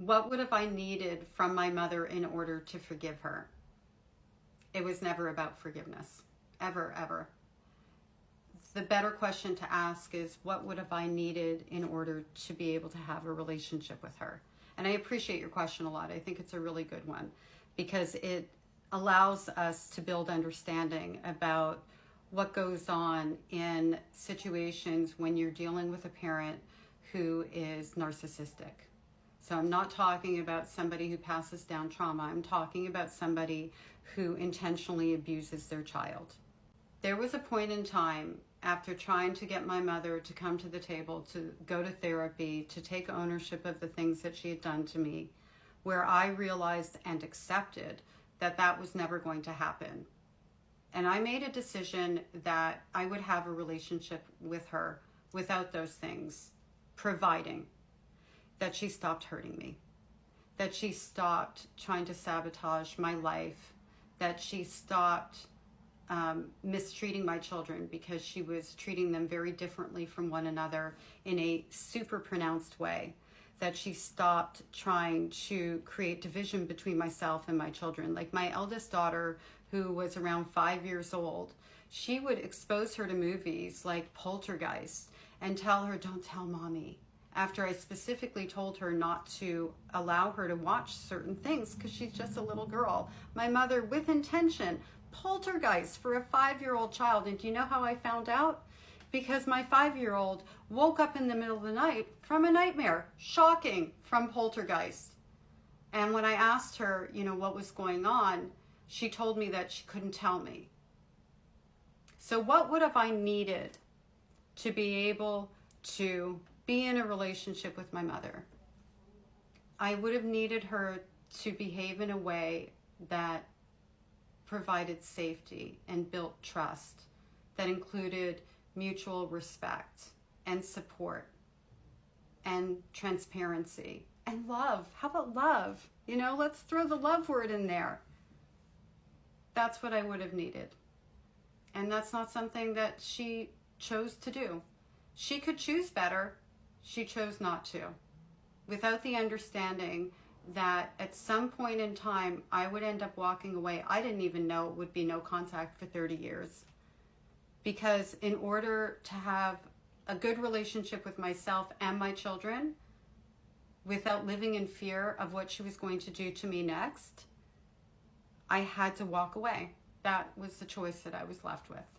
What would have I needed from my mother in order to forgive her? It was never about forgiveness. Ever, ever. The better question to ask is, what would have I needed in order to be able to have a relationship with her? And I appreciate your question a lot. I think it's a really good one because it allows us to build understanding about what goes on in situations when you're dealing with a parent who is narcissistic. So I'm not talking about somebody who passes down trauma. I'm talking about somebody who intentionally abuses their child. There was a point in time after trying to get my mother to come to the table, to go to therapy, to take ownership of the things that she had done to me, where I realized and accepted that that was never going to happen. And I made a decision that I would have a relationship with her without those things, providing that she stopped hurting me, that she stopped trying to sabotage my life, that she stopped mistreating my children because she was treating them very differently from one another in a super pronounced way, that she stopped trying to create division between myself and my children. Like my eldest daughter, who was around 5 years old, she would expose her to movies like Poltergeist and tell her, "Don't tell mommy," after I specifically told her not to allow her to watch certain things because she's just a little girl. My mother, with intention, Poltergeist for a 5-year-old child. And do you know how I found out? Because my 5-year-old woke up in the middle of the night from a nightmare, shocking, from Poltergeist. And when I asked her, what was going on, she told me that she couldn't tell me. So what would have I needed to be able to be in a relationship with my mother? I would have needed her to behave in a way that provided safety and built trust, that included mutual respect and support and transparency and love. How about love? Let's throw the love word in there. That's what I would have needed. And that's not something that she chose to do. She could choose better. She chose not to. Without the understanding that at some point in time, I would end up walking away. I didn't even know it would be no contact for 30 years. Because in order to have a good relationship with myself and my children, without living in fear of what she was going to do to me next, I had to walk away. That was the choice that I was left with.